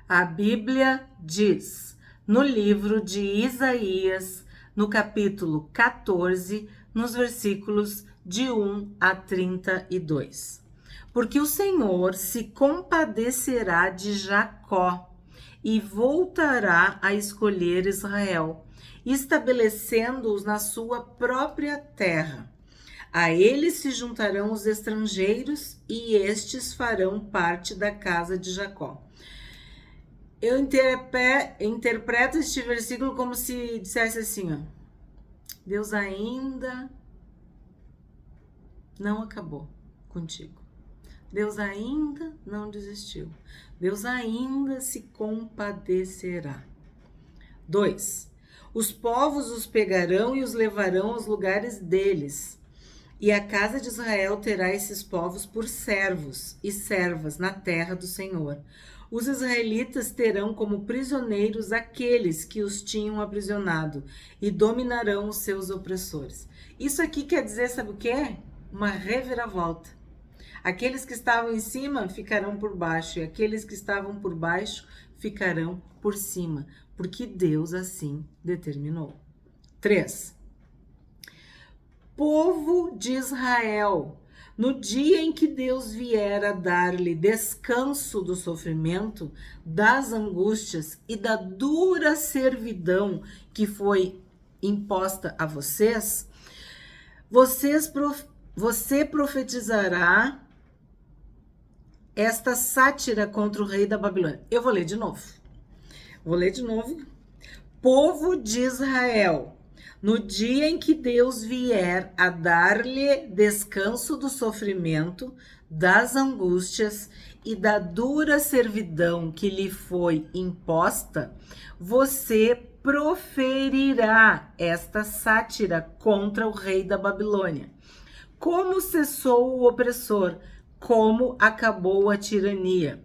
A Bíblia diz, no livro de Isaías, no capítulo 14, nos versículos de 1 a 32. Porque o Senhor se compadecerá de Jacó e voltará a escolher Israel, estabelecendo-os na sua própria terra. A eles se juntarão os estrangeiros e estes farão parte da casa de Jacó. Eu interpreto este versículo como se dissesse assim, ó, Deus ainda não acabou contigo. Deus ainda não desistiu. Deus ainda se compadecerá. 2. Os povos os pegarão e os levarão aos lugares deles. E a casa de Israel terá esses povos por servos e servas na terra do Senhor. Os israelitas terão como prisioneiros aqueles que os tinham aprisionado e dominarão os seus opressores. Isso aqui quer dizer, sabe o quê? Uma reviravolta. Aqueles que estavam em cima ficarão por baixo e aqueles que estavam por baixo ficarão por cima, porque Deus assim determinou. 3. Povo de Israel, no dia em que Deus vier a dar-lhe descanso do sofrimento, das angústias e da dura servidão que foi imposta a vocês, você profetizará esta sátira contra o rei da Babilônia. Eu vou ler de novo. Povo de Israel, no dia em que Deus vier a dar-lhe descanso do sofrimento, das angústias e da dura servidão que lhe foi imposta, você proferirá esta sátira contra o rei da Babilônia. Como cessou o opressor, como acabou a tirania.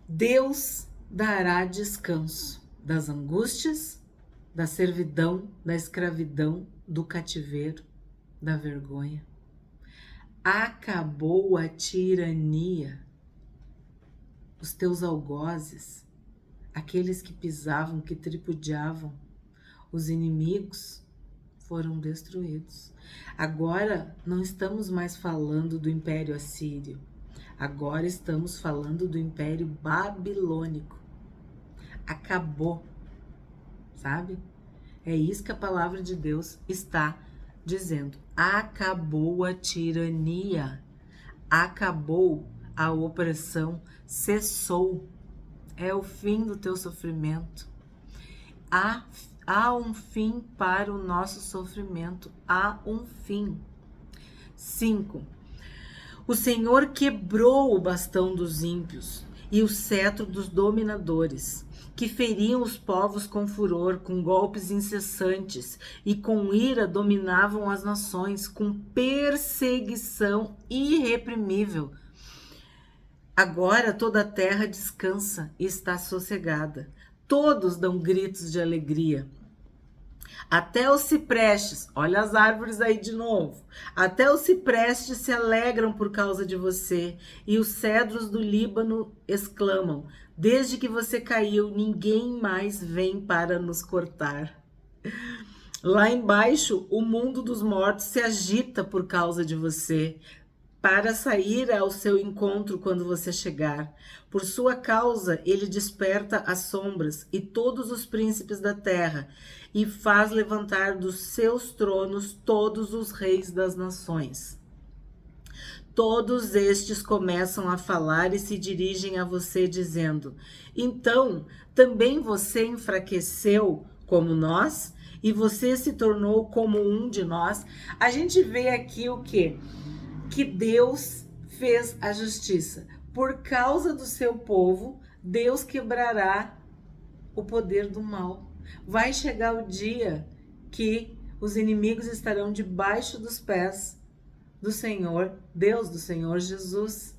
Deus dará descanso das angústias, da servidão, da escravidão, do cativeiro, da vergonha. Acabou a tirania. Os teus algozes, aqueles que pisavam, que tripudiavam, os inimigos foram destruídos. Agora não estamos mais falando do Império Assírio. Agora estamos falando do Império Babilônico. Acabou, sabe? É isso que a palavra de Deus está dizendo. Acabou a tirania. Acabou a opressão. Cessou. É o fim do teu sofrimento. Há um fim para o nosso sofrimento. Há um fim. 5. O Senhor quebrou o bastão dos ímpios e o cetro dos dominadores, que feriam os povos com furor, com golpes incessantes, e com ira dominavam as nações, com perseguição irreprimível. Agora toda a terra descansa e está sossegada. Todos dão gritos de alegria. Até os ciprestes, olha as árvores aí de novo, até os ciprestes se alegram por causa de você, e os cedros do Líbano exclamam, desde que você caiu, ninguém mais vem para nos cortar. Lá embaixo, o mundo dos mortos se agita por causa de você, para sair ao seu encontro quando você chegar. Por sua causa, ele desperta as sombras e todos os príncipes da terra, e faz levantar dos seus tronos todos os reis das nações. Todos estes começam a falar e se dirigem a você dizendo, então, também você enfraqueceu como nós? E você se tornou como um de nós? A gente vê aqui o quê? Que Deus fez a justiça. Por causa do seu povo, Deus quebrará o poder do mal. Vai chegar o dia que os inimigos estarão debaixo dos pés do Senhor, Deus do Senhor Jesus.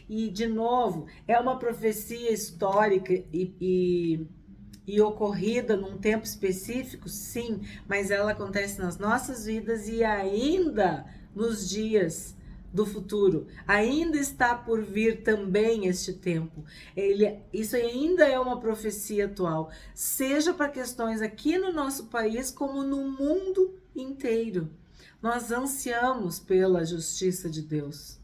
E, de novo, é uma profecia histórica e ocorrida num tempo específico, sim, mas ela acontece nas nossas vidas e ainda nos dias do futuro. Ainda está por vir também este tempo. Isso ainda é uma profecia atual, seja para questões aqui no nosso país como no mundo inteiro. Nós ansiamos pela justiça de Deus.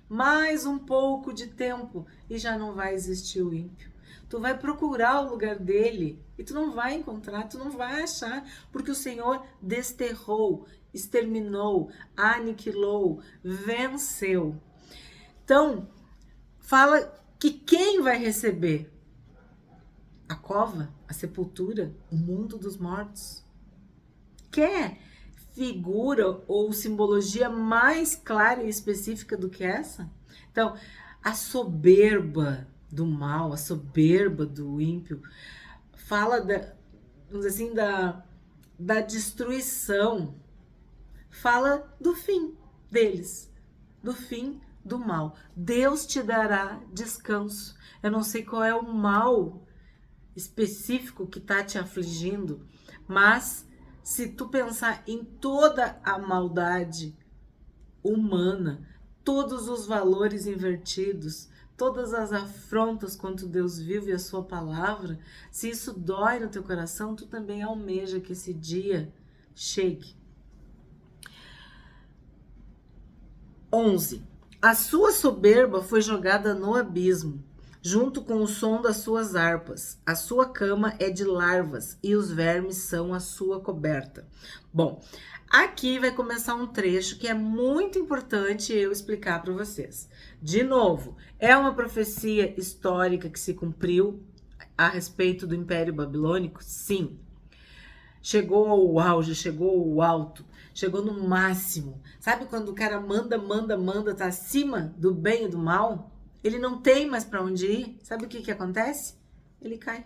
Mais um pouco de tempo e já não vai existir o ímpio. Tu vai procurar o lugar dele e tu não vai encontrar, tu não vai achar, porque o Senhor desterrou, exterminou, aniquilou, venceu. Então, fala que quem vai receber a cova, a sepultura, o mundo dos mortos? Quer figura ou simbologia mais clara e específica do que essa? Então, a soberba do mal, a soberba do ímpio, fala vamos dizer assim, da destruição, fala do fim deles, do fim do mal. Deus te dará descanso. Eu não sei qual é o mal específico que está te afligindo, mas se tu pensar em toda a maldade humana, todos os valores invertidos, todas as afrontas contra Deus vivo e a sua palavra, se isso dói no teu coração, tu também almeja que esse dia chegue. 11. A sua soberba foi jogada no abismo, junto com o som das suas harpas. A sua cama é de larvas e os vermes são a sua coberta. Bom, aqui vai começar um trecho que é muito importante eu explicar para vocês. De novo, é uma profecia histórica que se cumpriu a respeito do Império Babilônico? Sim. Chegou ao auge, chegou ao alto, chegou no máximo. Sabe quando o cara manda, tá acima do bem e do mal? Ele não tem mais para onde ir. Sabe o que acontece? Ele cai,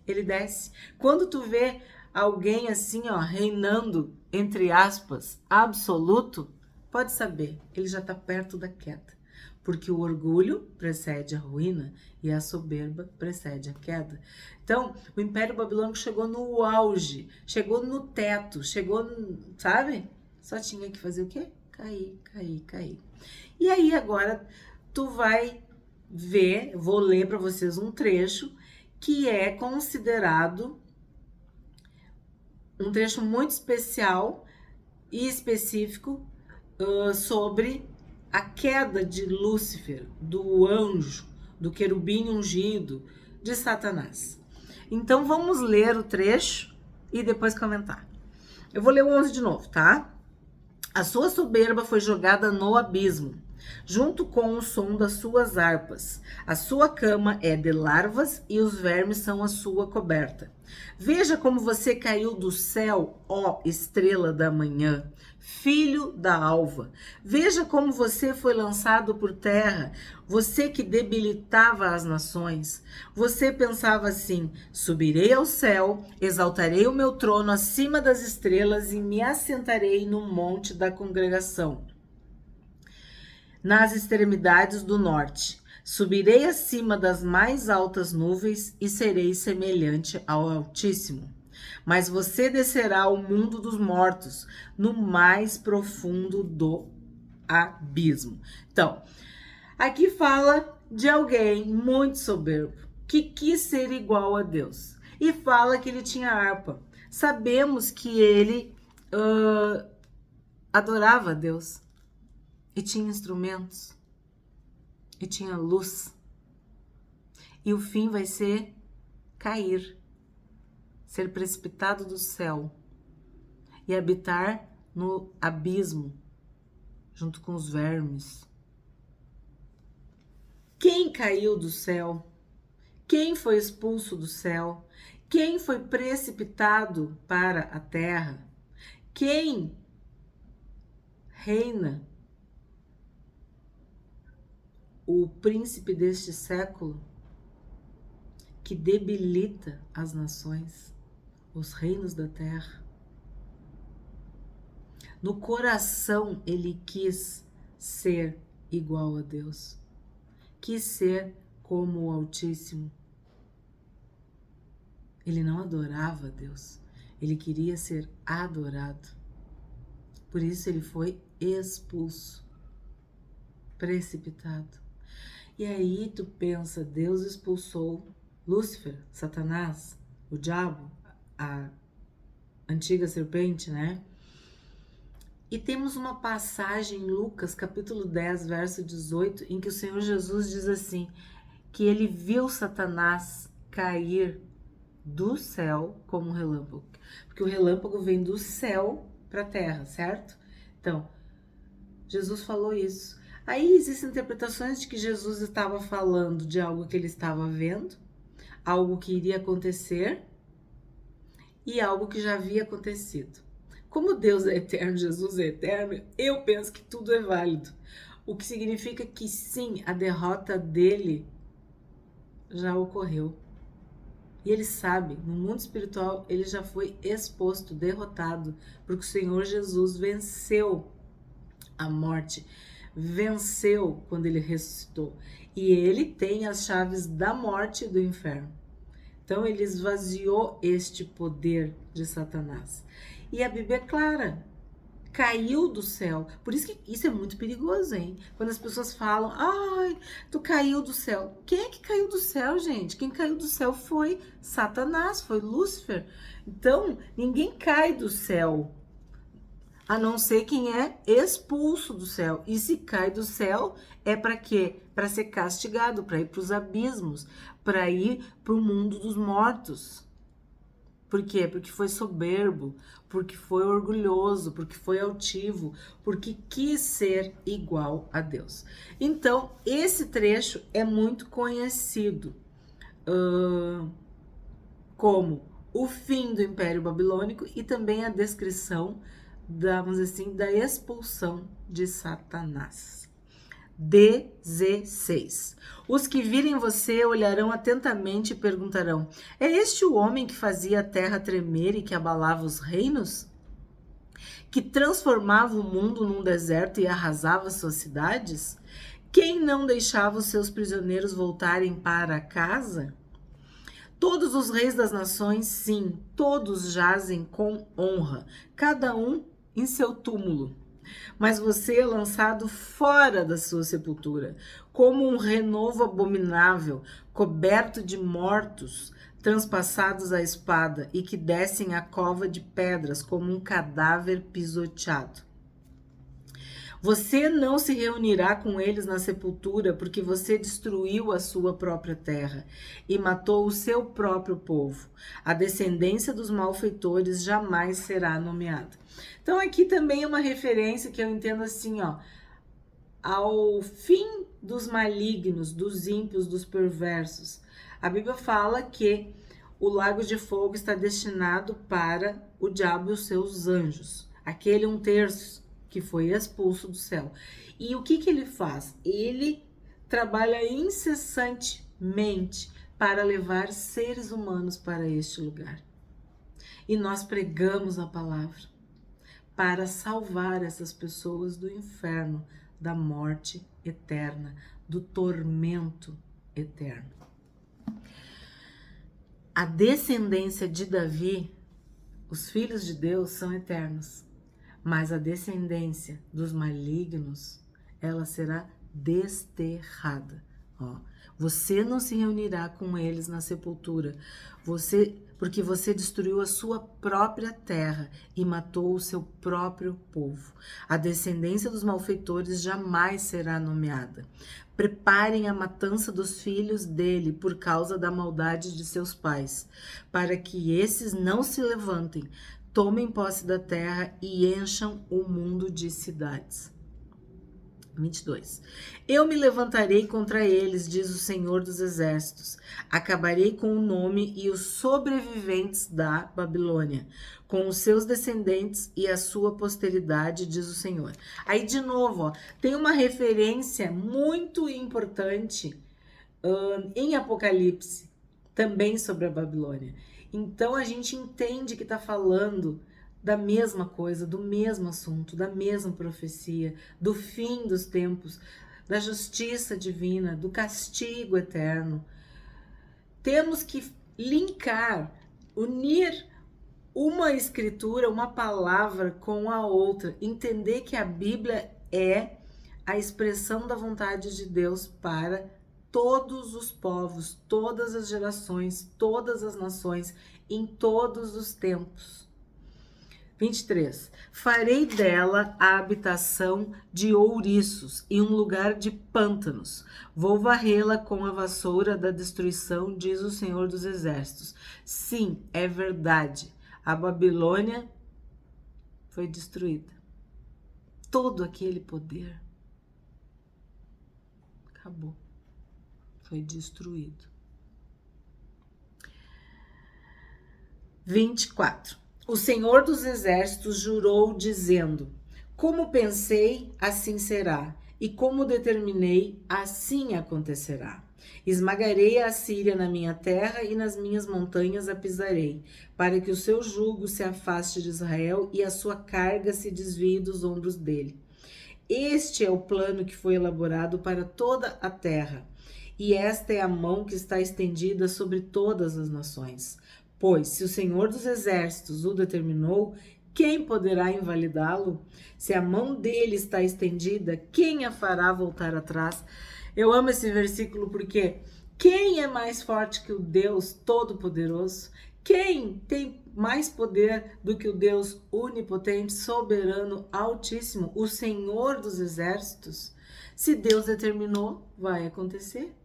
ele desce. Quando tu vê alguém assim, ó, reinando, entre aspas, absoluto, pode saber, ele já tá perto da queda. Porque o orgulho precede a ruína e a soberba precede a queda. Então, o Império Babilônico chegou no auge, chegou no teto, chegou, sabe? Só tinha que fazer o quê? Cair. E aí agora tu vai ver, vou ler para vocês um trecho que é considerado um trecho muito especial e específico sobre a queda de Lúcifer, do anjo, do querubim ungido, de Satanás. Então vamos ler o trecho e depois comentar. Eu vou ler o 11 de novo, tá? A sua soberba foi jogada no abismo, junto com o som das suas harpas. A sua cama é de larvas e os vermes são a sua coberta. Veja como você caiu do céu, ó estrela da manhã, filho da alva. Veja como você foi lançado por terra, você que debilitava as nações. Você pensava assim: subirei ao céu, exaltarei o meu trono acima das estrelas e me assentarei no monte da congregação, nas extremidades do norte. Subirei acima das mais altas nuvens e serei semelhante ao Altíssimo. Mas você descerá ao mundo dos mortos, no mais profundo do abismo. Então, aqui fala de alguém muito soberbo, que quis ser igual a Deus. E fala que ele tinha harpa. Sabemos que ele adorava a Deus. E tinha instrumentos. E tinha luz. E o fim vai ser cair. Ser precipitado do céu. E habitar no abismo. Junto com os vermes. Quem caiu do céu? Quem foi expulso do céu? Quem foi precipitado para a terra? Quem reina? O príncipe deste século que debilita as nações, os reinos da terra. No coração ele quis ser igual a Deus, quis ser como o Altíssimo. Ele não adorava a Deus, ele queria ser adorado. Por isso ele foi expulso. precipitado. E aí tu pensa, Deus expulsou Lúcifer, Satanás, o diabo, a antiga serpente, né? E temos uma passagem em Lucas, capítulo 10, verso 18, em que o Senhor Jesus diz assim, que ele viu Satanás cair do céu como um relâmpago. Porque o relâmpago vem do céu para a terra, certo? Então, Jesus falou isso. Aí existem interpretações de que Jesus estava falando de algo que ele estava vendo, algo que iria acontecer e algo que já havia acontecido. Como Deus é eterno, Jesus é eterno, eu penso que tudo é válido. O que significa que sim, a derrota dele já ocorreu. E ele sabe, no mundo espiritual, ele já foi exposto, derrotado, porque o Senhor Jesus venceu a morte, venceu quando ele ressuscitou. E ele tem as chaves da morte e do inferno. Então ele esvaziou este poder de Satanás. E a Bíblia é clara, caiu do céu. Por isso que isso é muito perigoso, hein? Quando as pessoas falam, ai, tu caiu do céu. Quem é que caiu do céu, gente? Quem caiu do céu foi Satanás, foi Lúcifer. Então, ninguém cai do céu, a não ser quem é expulso do céu. E se cai do céu, é para quê? Para ser castigado, para ir para os abismos, para ir para o mundo dos mortos. Por quê? Porque foi soberbo, porque foi orgulhoso, porque foi altivo, porque quis ser igual a Deus. Então, esse trecho é muito conhecido como o fim do Império Babilônico e também a descrição vamos dizer assim, da expulsão de Satanás. 16. Os que virem você olharão atentamente e perguntarão: é este o homem que fazia a terra tremer e que abalava os reinos? Que transformava o mundo num deserto e arrasava suas cidades? Quem não deixava os seus prisioneiros voltarem para casa? Todos os reis das nações, sim, todos jazem com honra, cada um em seu túmulo. Mas você é lançado fora da sua sepultura, como um renovo abominável, coberto de mortos, transpassados à espada, e que descem à cova de pedras, como um cadáver pisoteado. Você não se reunirá com eles na sepultura, porque você destruiu a sua própria terra e matou o seu próprio povo. A descendência dos malfeitores jamais será nomeada. Então aqui também é uma referência que eu entendo assim, ó, ao fim dos malignos, dos ímpios, dos perversos. A Bíblia fala que o lago de fogo está destinado para o diabo e os seus anjos. Aquele 1/3 que foi expulso do céu. E o que ele faz? Ele trabalha incessantemente para levar seres humanos para este lugar. E nós pregamos a palavra para salvar essas pessoas do inferno, da morte eterna, do tormento eterno. A descendência de Davi, os filhos de Deus são eternos. Mas a descendência dos malignos, ela será desterrada. Ó, você não se reunirá com eles na sepultura, porque você destruiu a sua própria terra e matou o seu próprio povo. A descendência dos malfeitores jamais será nomeada. Preparem a matança dos filhos dele por causa da maldade de seus pais, para que esses não se levantem, tomem posse da terra e encham o mundo de cidades. 22. Eu me levantarei contra eles, diz o Senhor dos Exércitos. Acabarei com o nome e os sobreviventes da Babilônia, com os seus descendentes e a sua posteridade, diz o Senhor. Aí, de novo, ó, tem uma referência muito importante em Apocalipse, também sobre a Babilônia. Então, a gente entende que está falando da mesma coisa, do mesmo assunto, da mesma profecia, do fim dos tempos, da justiça divina, do castigo eterno. Temos que linkar, unir uma escritura, uma palavra com a outra, entender que a Bíblia é a expressão da vontade de Deus para todos os povos, todas as gerações, todas as nações, em todos os tempos. 23. Farei dela a habitação de ouriços e um lugar de pântanos. Vou varrê-la com a vassoura da destruição, diz o Senhor dos Exércitos. Sim, é verdade. A Babilônia foi destruída. Todo aquele poder acabou. Foi destruído. 24. O Senhor dos Exércitos jurou, dizendo: como pensei, assim será, e como determinei, assim acontecerá. Esmagarei a Assíria na minha terra e nas minhas montanhas a pisarei, para que o seu jugo se afaste de Israel e a sua carga se desvie dos ombros dele. Este é o plano que foi elaborado para toda a terra, e esta é a mão que está estendida sobre todas as nações. Pois, se o Senhor dos Exércitos o determinou, quem poderá invalidá-lo? Se a mão dele está estendida, quem a fará voltar atrás? Eu amo esse versículo porque quem é mais forte que o Deus Todo-Poderoso? Quem tem mais poder do que o Deus onipotente, soberano, altíssimo, o Senhor dos Exércitos? Se Deus determinou, vai acontecer.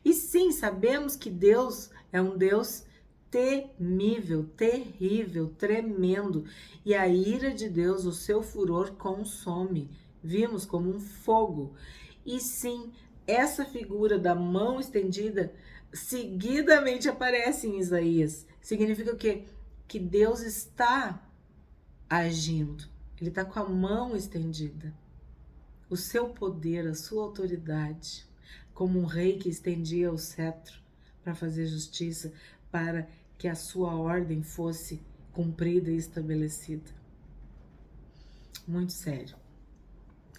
E sim, sabemos que Deus é um Deus temível, terrível, tremendo, e a ira de Deus, o seu furor consome. Vimos como um fogo. E sim, essa figura da mão estendida seguidamente aparece em Isaías. Significa o quê? Que Deus está agindo. Ele está com a mão estendida. O seu poder, a sua autoridade, como um rei que estendia o cetro para fazer justiça, para que a sua ordem fosse cumprida e estabelecida. Muito sério.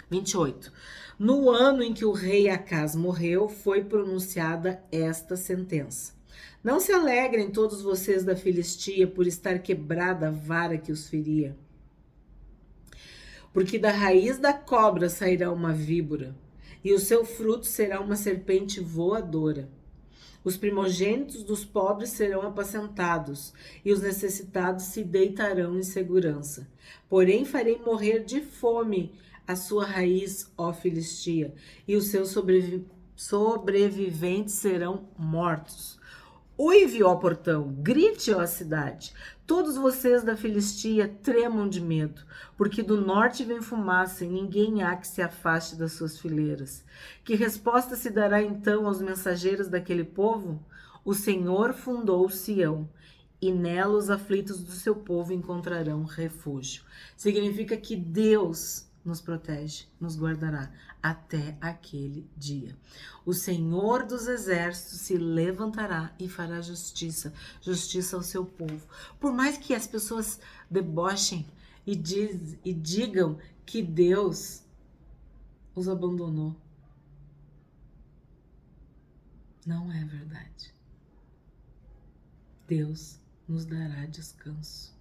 28. No ano em que o rei Acaz morreu, foi pronunciada esta sentença. Não se alegrem todos vocês da Filistia por estar quebrada a vara que os feria. Porque da raiz da cobra sairá uma víbora, e o seu fruto será uma serpente voadora. Os primogênitos dos pobres serão apacentados, e os necessitados se deitarão em segurança. Porém, farei morrer de fome a sua raiz, ó Filistia, e os seus sobreviventes serão mortos. Uive, ó portão, grite, ó cidade. Todos vocês da Filistia tremam de medo, porque do norte vem fumaça e ninguém há que se afaste das suas fileiras. Que resposta se dará então aos mensageiros daquele povo? O Senhor fundou Sião, e nela os aflitos do seu povo encontrarão refúgio. Significa que Deus nos protege, nos guardará até aquele dia. O Senhor dos Exércitos se levantará e fará justiça, justiça ao seu povo. Por mais que as pessoas debochem e digam que Deus os abandonou, não é verdade. Deus nos dará descanso.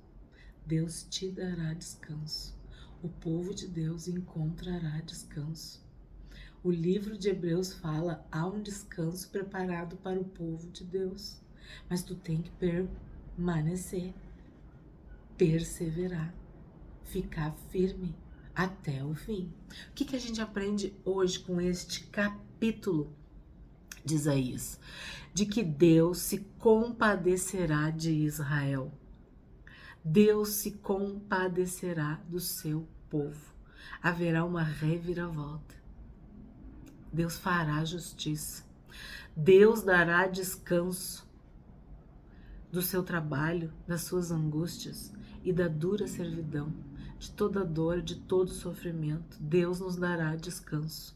Deus te dará descanso. O povo de Deus encontrará descanso. O livro de Hebreus fala, há um descanso preparado para o povo de Deus. Mas tu tem que permanecer, perseverar, ficar firme até o fim. O que a gente aprende hoje com este capítulo de Isaías? De que Deus se compadecerá de Israel. Deus se compadecerá do seu povo. Haverá uma reviravolta. Deus fará justiça. Deus dará descanso do seu trabalho, das suas angústias e da dura servidão, de toda dor, de todo sofrimento. Deus nos dará descanso.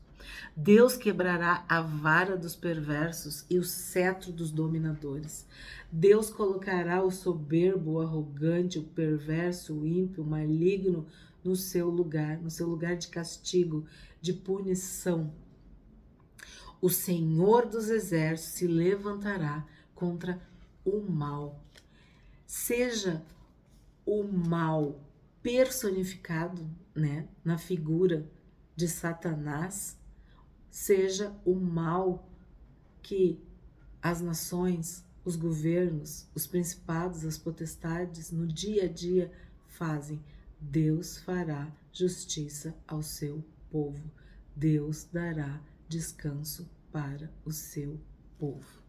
Deus quebrará a vara dos perversos e o cetro dos dominadores. Deus colocará o soberbo, o arrogante, o perverso, o ímpio, o maligno no seu lugar de castigo, de punição. O Senhor dos Exércitos se levantará contra o mal. Seja o mal personificado, né, na figura de Satanás, seja o mal que as nações, os governos, os principados, as potestades no dia a dia fazem, Deus fará justiça ao seu povo. Deus dará descanso para o seu povo.